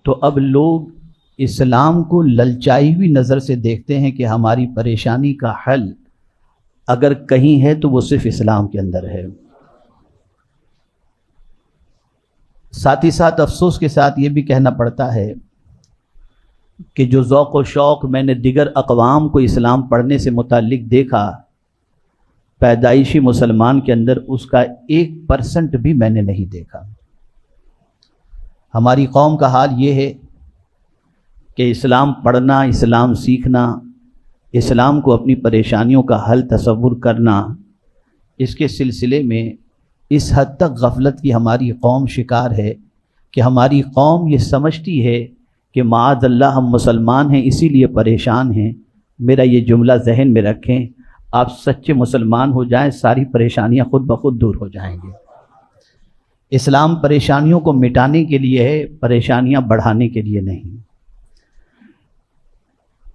تو اب لوگ اسلام کو للچائی ہوئی نظر سے دیکھتے ہیں کہ ہماری پریشانی کا حل اگر کہیں ہے تو وہ صرف اسلام کے اندر ہے۔ ساتھ ہی ساتھ افسوس کے ساتھ یہ بھی کہنا پڑتا ہے کہ جو ذوق و شوق میں نے دیگر اقوام کو اسلام پڑھنے سے متعلق دیکھا، پیدائشی مسلمان کے اندر اس کا 1% بھی میں نے نہیں دیکھا۔ ہماری قوم کا حال یہ ہے کہ اسلام پڑھنا، اسلام سیکھنا، اسلام کو اپنی پریشانیوں کا حل تصور کرنا، اس کے سلسلے میں اس حد تک غفلت کی ہماری قوم شکار ہے کہ ہماری قوم یہ سمجھتی ہے کہ معاذ اللہ ہم مسلمان ہیں اسی لیے پریشان ہیں۔ میرا یہ جملہ ذہن میں رکھیں، آپ سچے مسلمان ہو جائیں ساری پریشانیاں خود بخود دور ہو جائیں گے۔ اسلام پریشانیوں کو مٹانے کے لیے ہے، پریشانیاں بڑھانے کے لیے نہیں۔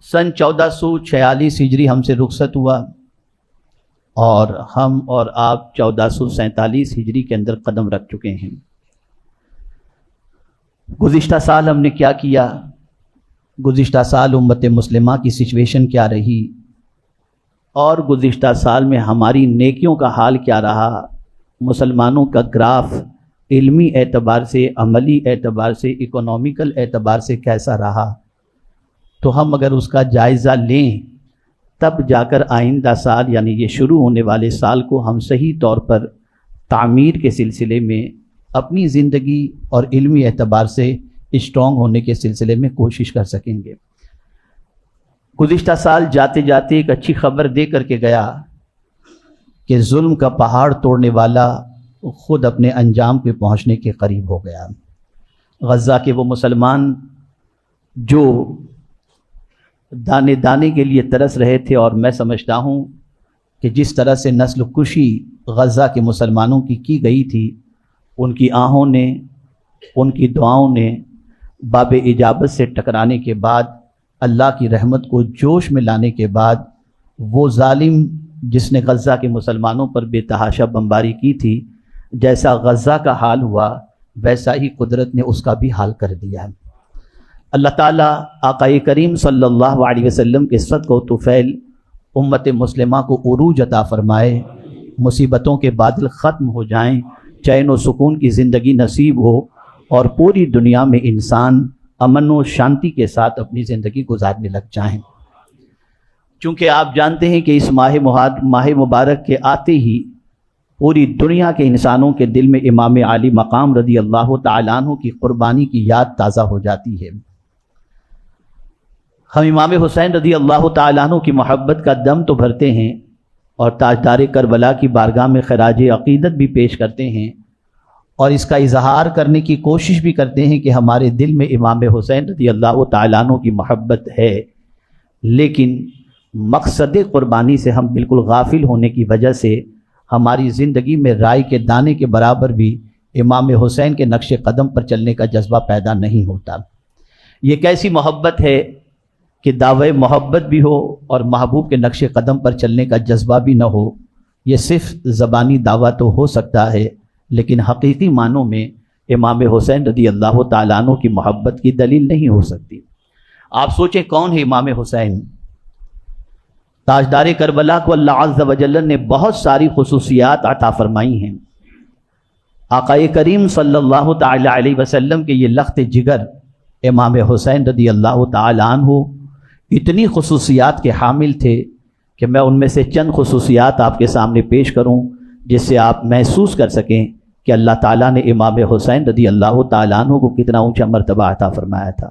سن 1446 ہجری ہم سے رخصت ہوا اور ہم اور آپ 1447 ہجری کے اندر قدم رکھ چکے ہیں۔ گزشتہ سال ہم نے کیا کیا؟ گزشتہ سال امت مسلمہ کی سچویشن کیا رہی اور گزشتہ سال میں ہماری نیکیوں کا حال کیا رہا؟ مسلمانوں کا گراف علمی اعتبار سے، عملی اعتبار سے، اکنومیکل اعتبار سے کیسا رہا؟ تو ہم اگر اس کا جائزہ لیں تب جا کر آئندہ سال یعنی یہ شروع ہونے والے سال کو ہم صحیح طور پر تعمیر کے سلسلے میں اپنی زندگی اور علمی اعتبار سے اسٹرانگ ہونے کے سلسلے میں کوشش کر سکیں گے۔ گزشتہ سال جاتے جاتے ایک اچھی خبر دے کر کے گیا کہ ظلم کا پہاڑ توڑنے والا خود اپنے انجام پہ پہنچنے کے قریب ہو گیا۔ غزہ کے وہ مسلمان جو دانے دانے کے لیے ترس رہے تھے، اور میں سمجھتا ہوں کہ جس طرح سے نسل کشی غزہ کے مسلمانوں کی گئی تھی، ان کی آہوں نے، ان کی دعاؤں نے باب اجابت سے ٹکرانے کے بعد، اللہ کی رحمت کو جوش میں لانے کے بعد، وہ ظالم جس نے غزہ کے مسلمانوں پر بے تحاشا بمباری کی تھی، جیسا غزہ کا حال ہوا ویسا ہی قدرت نے اس کا بھی حال کر دیا ہے۔ اللہ تعالیٰ آقا کریم صلی اللہ علیہ وسلم کے صدقہ و طفیل امت مسلمہ کو عروج عطا فرمائے، مصیبتوں کے بادل ختم ہو جائیں، چین و سکون کی زندگی نصیب ہو اور پوری دنیا میں انسان امن و شانتی کے ساتھ اپنی زندگی گزارنے لگ جائیں۔ چونکہ آپ جانتے ہیں کہ اس ماہ مبارک کے آتے ہی پوری دنیا کے انسانوں کے دل میں امام عالی مقام رضی اللہ تعالیٰ عنہ کی قربانی کی یاد تازہ ہو جاتی ہے۔ ہم امام حسین رضی اللہ تعالیٰ عنہ کی محبت کا دم تو بھرتے ہیں اور تاجدار کربلا کی بارگاہ میں خراج عقیدت بھی پیش کرتے ہیں اور اس کا اظہار کرنے کی کوشش بھی کرتے ہیں کہ ہمارے دل میں امام حسین رضی اللہ تعالیٰ عنہ کی محبت ہے، لیکن مقصد قربانی سے ہم بالکل غافل ہونے کی وجہ سے ہماری زندگی میں رائی کے دانے کے برابر بھی امام حسین کے نقش قدم پر چلنے کا جذبہ پیدا نہیں ہوتا۔ یہ کیسی محبت ہے کہ دعوی محبت بھی ہو اور محبوب کے نقش قدم پر چلنے کا جذبہ بھی نہ ہو؟ یہ صرف زبانی دعویٰ تو ہو سکتا ہے، لیکن حقیقی معنوں میں امام حسین رضی اللہ تعالیٰ عنہ کی محبت کی دلیل نہیں ہو سکتی۔ آپ سوچیں کون ہے امام حسین؟ تاجدار کربلا کو اللہ عز و جل نے بہت ساری خصوصیات عطا فرمائی ہیں۔ آقا کریم صلی اللہ تعالیٰ علیہ وسلم کے یہ لخت جگر امام حسین رضی اللہ تعالیٰ عنہ اتنی خصوصیات کے حامل تھے کہ میں ان میں سے چند خصوصیات آپ کے سامنے پیش کروں جس سے آپ محسوس کر سکیں کہ اللہ تعالیٰ نے امام حسین رضی اللہ تعالیٰ عنہ کو کتنا اونچا مرتبہ عطا فرمایا تھا۔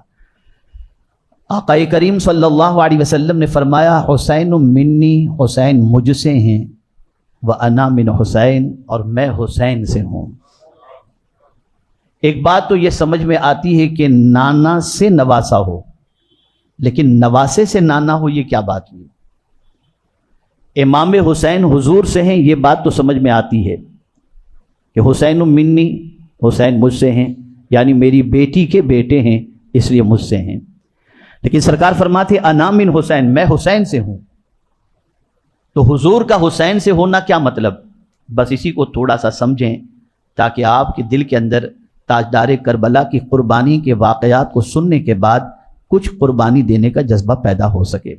آقا کریم صلی اللہ علیہ وسلم نے فرمایا، حسین منی، حسین مجھ سے ہیں، وَأَنَا مِنْ حسین، اور میں حسین سے ہوں۔ ایک بات تو یہ سمجھ میں آتی ہے کہ نانا سے نواسا ہو، لیکن نواسے سے نانا ہو، یہ کیا بات ہوئی؟ امام حسین حضور سے ہیں، یہ بات تو سمجھ میں آتی ہے کہ حسین منی، حسین مجھ سے ہیں، یعنی میری بیٹی کے بیٹے ہیں اس لیے مجھ سے ہیں۔ لیکن سرکار فرماتے انا من حسین، میں حسین سے ہوں۔ تو حضور کا حسین سے ہونا کیا مطلب؟ بس اسی کو تھوڑا سا سمجھیں تاکہ آپ کے دل کے اندر تاجدار کربلا کی قربانی کے واقعات کو سننے کے بعد کچھ قربانی دینے کا جذبہ پیدا ہو سکے۔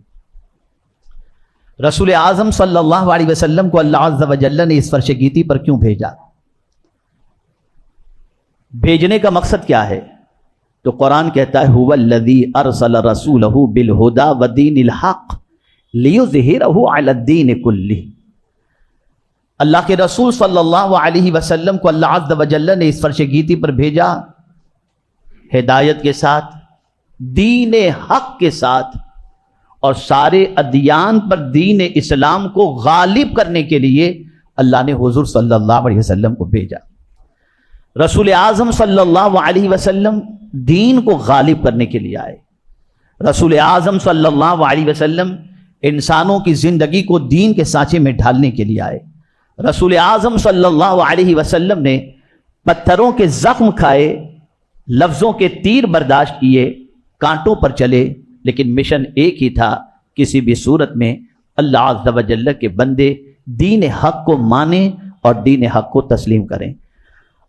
رسول اعظم صلی اللہ علیہ وسلم کو اللہ عز و جل نے اس فرش گیتی پر کیوں بھیجا؟ بھیجنے کا مقصد کیا ہے؟ تو قرآن کہتا ہے هو الذی ارسل رسولہ بالہدی ودین الحق لیظہرہ علی الدین کلہ۔ اللہ کے رسول صلی اللہ علیہ وسلم کو اللہ عز و جل نے اس فرش گیتی پر بھیجا ہدایت کے ساتھ، دین حق کے ساتھ، اور سارے ادیان پر دین اسلام کو غالب کرنے کے لیے اللہ نے حضور صلی اللہ علیہ وسلم کو بھیجا۔ رسول اعظم صلی اللہ علیہ وسلم دین کو غالب کرنے کے لیے آئے۔ رسول اعظم صلی اللہ علیہ وسلم انسانوں کی زندگی کو دین کے سانچے میں ڈھالنے کے لیے آئے۔ رسول اعظم صلی اللہ علیہ وسلم نے پتھروں کے زخم کھائے، لفظوں کے تیر برداشت کیے، کانٹوں پر چلے، لیکن مشن ایک ہی تھا، کسی بھی صورت میں اللہ عز و جل کے بندے دین حق کو مانیں اور دین حق کو تسلیم کریں۔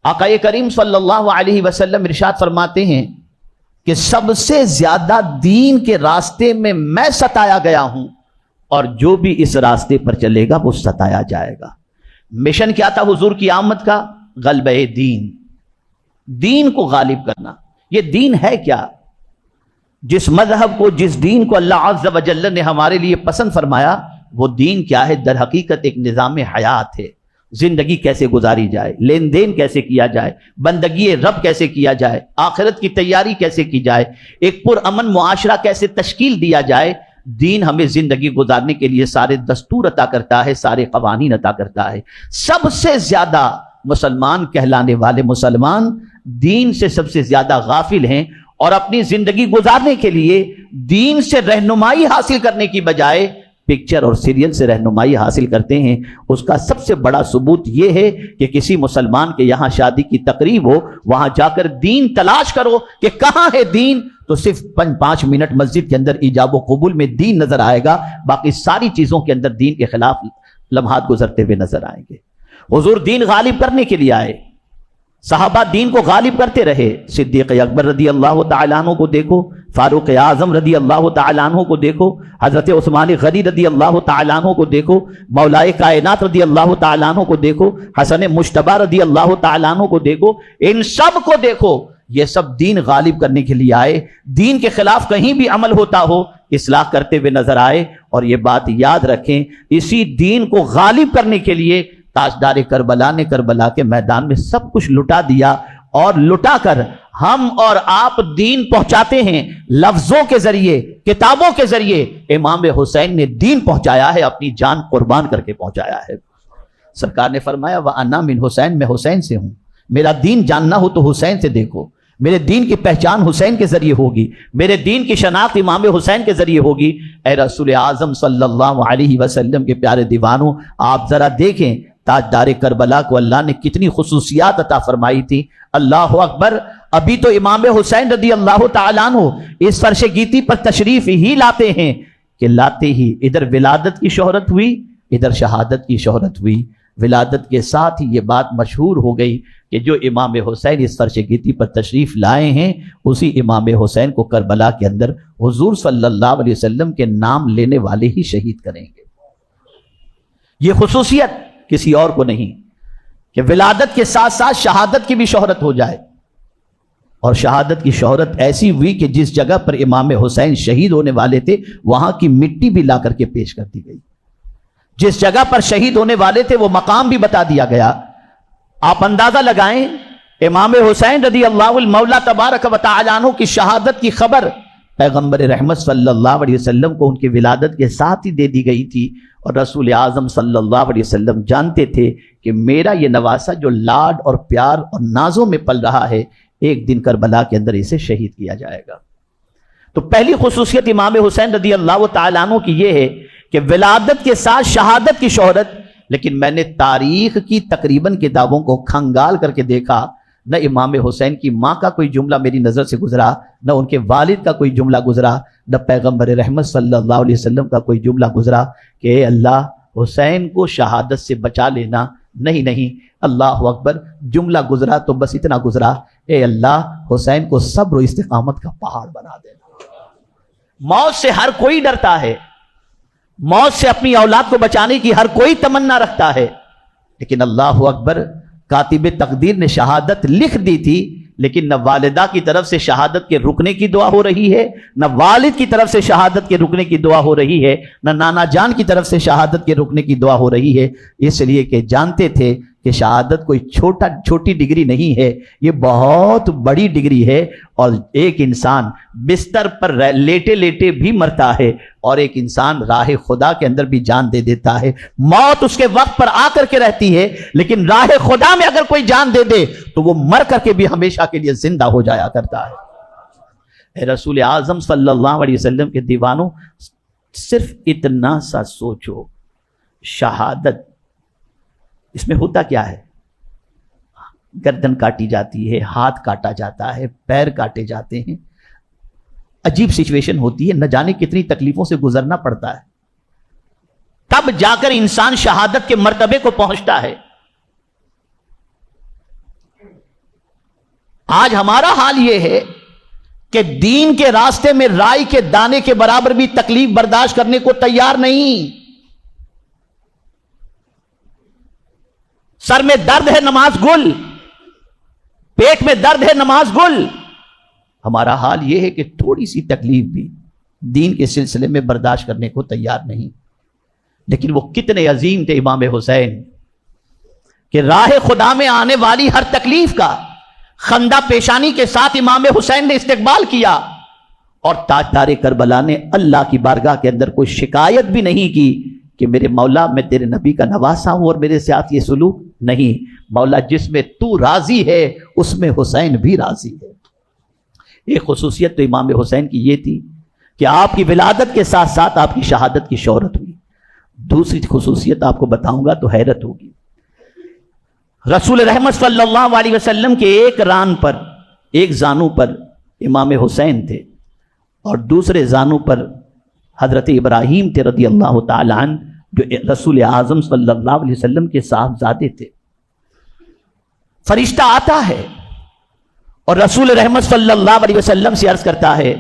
آقا کریم صلی اللہ علیہ وسلم ارشاد فرماتے ہیں کہ سب سے زیادہ دین کے راستے میں میں ستایا گیا ہوں، اور جو بھی اس راستے پر چلے گا وہ ستایا جائے گا۔ مشن کیا تھا حضور کی آمد کا؟ غلبہ دین، دین کو غالب کرنا۔ یہ دین ہے کیا؟ جس مذہب کو، جس دین کو اللہ عز و جل نے ہمارے لیے پسند فرمایا، وہ دین کیا ہے؟ در حقیقت ایک نظام حیات ہے۔ زندگی کیسے گزاری جائے، لین دین کیسے کیا جائے، بندگی رب کیسے کیا جائے، آخرت کی تیاری کیسے کی جائے، ایک پرامن معاشرہ کیسے تشکیل دیا جائے۔ دین ہمیں زندگی گزارنے کے لیے سارے دستور عطا کرتا ہے، سارے قوانین عطا کرتا ہے۔ سب سے زیادہ مسلمان کہلانے والے مسلمان دین سے سب سے زیادہ غافل ہیں، اور اپنی زندگی گزارنے کے لیے دین سے رہنمائی حاصل کرنے کی بجائے پکچر اور سیریل سے رہنمائی حاصل کرتے ہیں۔ اس کا سب سے بڑا ثبوت یہ ہے کہ کسی مسلمان کے یہاں شادی کی تقریب ہو، وہاں جا کر دین تلاش کرو کہ کہاں ہے دین، تو صرف 5 منٹ مسجد کے اندر ایجاب و قبول میں دین نظر آئے گا، باقی ساری چیزوں کے اندر دین کے خلاف لمحات گزرتے ہوئے نظر آئیں گے۔ حضور دین غالب کرنے کے لیے آئے، صحابہ دین کو غالب کرتے رہے۔ صدیق اکبر رضی اللہ تعالیٰ عنہ کو دیکھو، فاروق اعظم رضی اللہ تعالیٰ عنہ کو دیکھو، حضرت عثمان غنی رضی اللہ تعالیٰ عنہ کو دیکھو، مولائے کائنات رضی اللہ تعالیٰ عنہ کو دیکھو، حسن مجتبی رضی اللہ تعالیٰ عنہ کو دیکھو، ان سب کو دیکھو، یہ سب دین غالب کرنے کے لیے آئے۔ دین کے خلاف کہیں بھی عمل ہوتا ہو، اصلاح کرتے ہوئے نظر آئے۔ اور یہ بات یاد رکھیں، اسی دین کو غالب کرنے کے لیے تاجدار کربلا نے کربلا کے میدان میں سب کچھ لٹا دیا، اور لٹا کر ہم اور آپ دین پہنچاتے ہیں لفظوں کے ذریعے، کتابوں کے ذریعے۔ امام حسین نے دین پہنچایا ہے، اپنی جان قربان کر کے پہنچایا ہے۔ سرکار نے فرمایا وَأَنَا مِنْ حسین، میں حسین سے ہوں، میرا دین جاننا ہو تو حسین سے دیکھو، میرے دین کی پہچان حسین کے ذریعے ہوگی، میرے دین کی شناخت امام حسین کے ذریعے ہوگی۔ اے رسول اعظم صلی اللہ علیہ وسلم کے پیارے دیوانوں، آپ ذرا دیکھیں تاجدار کربلا کو اللہ نے کتنی خصوصیات عطا فرمائی تھی۔ اللہ اکبر، ابھی تو امام حسین رضی اللہ تعالیٰ عنہ اس فرش گیتی پر تشریف ہی لاتے ہیں کہ لاتے ہی ادھر ولادت کی شہرت ہوئی، ادھر شہادت کی شہرت ہوئی۔ ولادت کے ساتھ ہی یہ بات مشہور ہو گئی کہ جو امام حسین اس فرش گیتی پر تشریف لائے ہیں، اسی امام حسین کو کربلا کے اندر حضور صلی اللہ علیہ وسلم کے نام لینے والے ہی شہید کریں گے۔ یہ خصوصیت کسی اور کو نہیں کہ ولادت کے ساتھ ساتھ شہادت کی بھی شہرت ہو جائے۔ اور شہادت کی شہرت ایسی ہوئی کہ جس جگہ پر امام حسین شہید ہونے والے تھے، وہاں کی مٹی بھی لا کر کے پیش کر دی گئی۔ جس جگہ پر شہید ہونے والے تھے وہ مقام بھی بتا دیا گیا۔ آپ اندازہ لگائیں، امام حسین رضی اللہ المولا تبارک و تعالی عنہ کی شہادت کی خبر پیغمبر رحمت صلی اللہ علیہ وسلم کو ان کی ولادت کے ساتھ ہی دے دی گئی تھی، اور رسول اعظم صلی اللہ علیہ وسلم جانتے تھے کہ میرا یہ نواسا جو لاڈ اور پیار اور نازوں میں پل رہا ہے، ایک دن کربلا کے اندر اسے شہید کیا جائے گا۔ تو پہلی خصوصیت امام حسین رضی اللہ تعالیٰ عنہ کی یہ ہے کہ ولادت کے ساتھ شہادت کی شہرت۔ لیکن میں نے تاریخ کی تقریباً کتابوں کو کھنگال کر کے دیکھا، نہ امام حسین کی ماں کا کوئی جملہ میری نظر سے گزرا، نہ ان کے والد کا کوئی جملہ گزرا، نہ پیغمبر رحمت صلی اللہ علیہ وسلم کا کوئی جملہ گزرا کہ اے اللہ حسین کو شہادت سے بچا لینا، نہیں نہیں، اللہ اکبر، جملہ گزرا تو بس اتنا گزرا، اے اللہ حسین کو صبر و استقامت کا پہاڑ بنا دینا۔ موت سے ہر کوئی ڈرتا ہے، موت سے اپنی اولاد کو بچانے کی ہر کوئی تمنا رکھتا ہے، لیکن اللہ اکبر، کاتب تقدیر نے شہادت لکھ دی تھی، لیکن نہ والدہ کی طرف سے شہادت کے رکنے کی دعا ہو رہی ہے، نہ والد کی طرف سے شہادت کے رکنے کی دعا ہو رہی ہے، نہ نانا جان کی طرف سے شہادت کے رکنے کی دعا ہو رہی ہے، اس لیے کہ جانتے تھے کہ شہادت کوئی چھوٹی ڈگری نہیں ہے، یہ بہت بڑی ڈگری ہے، اور ایک انسان بستر پر لیٹے لیٹے بھی مرتا ہے، اور ایک انسان راہ خدا کے اندر بھی جان دے دیتا ہے۔ موت اس کے وقت پر آ کر کے رہتی ہے، لیکن راہ خدا میں اگر کوئی جان دے دے تو وہ مر کر کے بھی ہمیشہ کے لیے زندہ ہو جایا کرتا ہے۔ اے رسول اعظم صلی اللہ علیہ وسلم کے دیوانوں، صرف اتنا سا سوچو، شہادت اس میں ہوتا کیا ہے؟ گردن کاٹی جاتی ہے، ہاتھ کاٹا جاتا ہے، پیر کاٹے جاتے ہیں، عجیب سچویشن ہوتی ہے، نہ جانے کتنی تکلیفوں سے گزرنا پڑتا ہے، تب جا کر انسان شہادت کے مرتبے کو پہنچتا ہے۔ آج ہمارا حال یہ ہے کہ دین کے راستے میں رائی کے دانے کے برابر بھی تکلیف برداشت کرنے کو تیار نہیں۔ سر میں درد ہے نماز گل، پیٹ میں درد ہے نماز گل۔ ہمارا حال یہ ہے کہ تھوڑی سی تکلیف بھی دین کے سلسلے میں برداشت کرنے کو تیار نہیں۔ لیکن وہ کتنے عظیم تھے امام حسین کہ راہ خدا میں آنے والی ہر تکلیف کا خندہ پیشانی کے ساتھ امام حسین نے استقبال کیا، اور تاجدار کربلا نے اللہ کی بارگاہ کے اندر کوئی شکایت بھی نہیں کی کہ میرے مولا میں تیرے نبی کا نواسا ہوں اور میرے ساتھ یہ سلوک نہیں۔ مولا جس میں تو راضی ہے اس میں حسین بھی راضی ہے۔ ایک خصوصیت تو امام حسین کی یہ تھی کہ آپ کی ولادت کے ساتھ ساتھ آپ کی شہادت کی شہرت ہوئی۔ دوسری خصوصیت آپ کو بتاؤں گا تو حیرت ہوگی۔ رسول رحمت صلی اللہ علیہ وسلم کے ایک ران پر، ایک زانو پر امام حسین تھے، اور دوسرے زانو پر حضرت ابراہیم تھے رضی اللہ تعالی عنہ، جو رسول اعظم صلی اللہ علیہ وسلم کے صاحبزادے تھے۔ فرشتہ آتا ہے اور رسول رحمت صلی اللہ علیہ وسلم سے عرض کرتا ہے،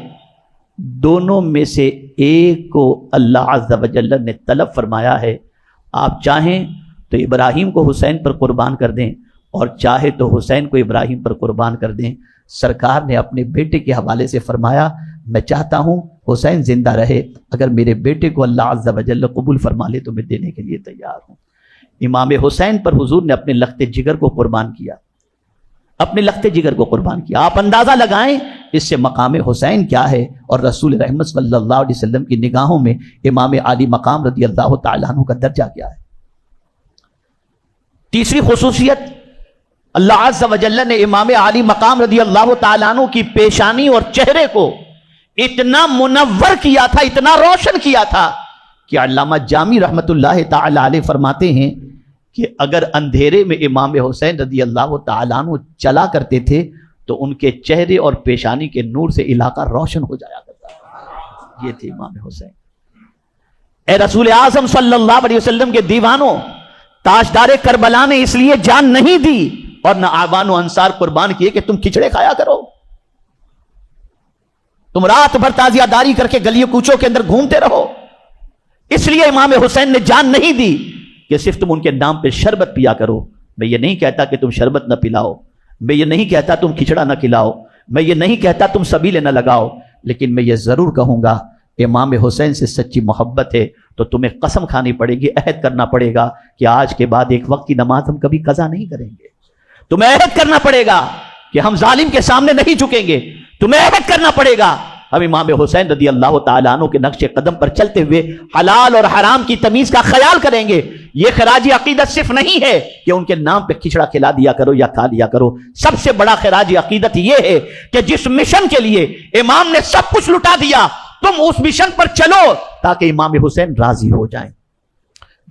دونوں میں سے ایک کو اللہ عز و جل نے طلب فرمایا ہے، آپ چاہیں تو ابراہیم کو حسین پر قربان کر دیں، اور چاہے تو حسین کو ابراہیم پر قربان کر دیں۔ سرکار نے اپنے بیٹے کے حوالے سے فرمایا، میں چاہتا ہوں حسین زندہ رہے، اگر میرے بیٹے کو اللہ عز و جل قبول فرما لے تو میں دینے کے لیے تیار ہوں۔ امام حسین پر حضور نے اپنے لخت جگر کو قربان کیا، اپنے لخت جگر کو قربان کیا۔ آپ اندازہ لگائیں اس سے مقام حسین کیا ہے، اور رسول رحمت صلی اللہ علیہ وسلم کی نگاہوں میں امام عالی مقام رضی اللہ تعالیٰ عنہ کا درجہ کیا ہے۔ تیسری خصوصیت، اللہ عز و جل نے امام عالی مقام رضی اللہ تعالیٰ عنہ کی پیشانی اور چہرے کو اتنا منور کیا تھا، اتنا روشن کیا تھا کہ علامہ جامی رحمت اللہ تعالی علیہ فرماتے ہیں کہ اگر اندھیرے میں امام حسین رضی اللہ تعالیٰ عنہ چلا کرتے تھے تو ان کے چہرے اور پیشانی کے نور سے علاقہ روشن ہو جایا کرتا۔ یہ تھے امام حسین۔ اے رسول اعظم صلی اللہ علیہ وسلم کے دیوانوں، تاجدار کربلا نے اس لیے جان نہیں دی اور نہ اعوان و انصار قربان کیے کہ تم کھچڑے کھایا کرو، تم رات بھر تازیہ داری کر کے گلیوں کوچوں کے اندر گھومتے رہو۔ اس لیے امام حسین نے جان نہیں دی کہ صرف تم ان کے نام پہ شربت پیا کرو۔ میں یہ نہیں کہتا کہ تم شربت نہ پلاؤ، میں یہ نہیں کہتا تم کھچڑا نہ کھلاؤ، میں یہ نہیں کہتا تم سبیلے نہ لگاؤ، لیکن میں یہ ضرور کہوں گا امام حسین سے سچی محبت ہے تو تمہیں قسم کھانی پڑے گی، عہد کرنا پڑے گا کہ آج کے بعد ایک وقت کی نماز ہم کبھی قضا نہیں کریں گے۔ تمہیں عہد کرنا پڑے گا کہ ہم ظالم کے سامنے نہیں جھکیں گے۔ تمہیں عہد کرنا پڑے گا ہم امام حسین رضی اللہ تعالیٰ عنہ کے نقش قدم پر چلتے ہوئے حلال اور حرام کی تمیز کا خیال کریں گے۔ یہ خراج عقیدت صرف نہیں ہے کہ ان کے نام پہ کھچڑا کھلا دیا کرو یا کھا لیا کرو، سب سے بڑا خراج عقیدت یہ ہے کہ جس مشن کے لیے امام نے سب کچھ لٹا دیا تم اس مشن پر چلو تاکہ امام حسین راضی ہو جائیں۔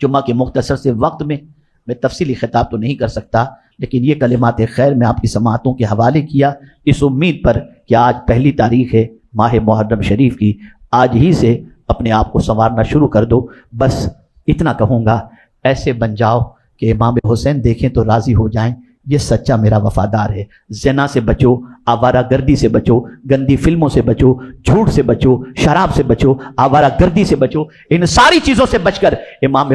جمعہ کے مختصر سے وقت میں تفصیلی خطاب تو نہیں کر سکتا، لیکن یہ کلمات خیر میں آپ کی سماعتوں کے حوالے کیا اس امید پر کہ آج پہلی تاریخ ہے ماہ محرم شریف کی، آج ہی سے اپنے آپ کو سنوارنا شروع کر دو۔ بس اتنا کہوں گا، ایسے بن جاؤ کہ امام حسین دیکھیں تو راضی ہو جائیں، یہ سچا میرا وفادار ہے۔ زنا سے بچو، آوارہ گردی سے بچو، گندی فلموں سے بچو، جھوٹ سے بچو، شراب سے بچو، آوارہ گردی سے بچو، ان ساری چیزوں سے بچ کر امام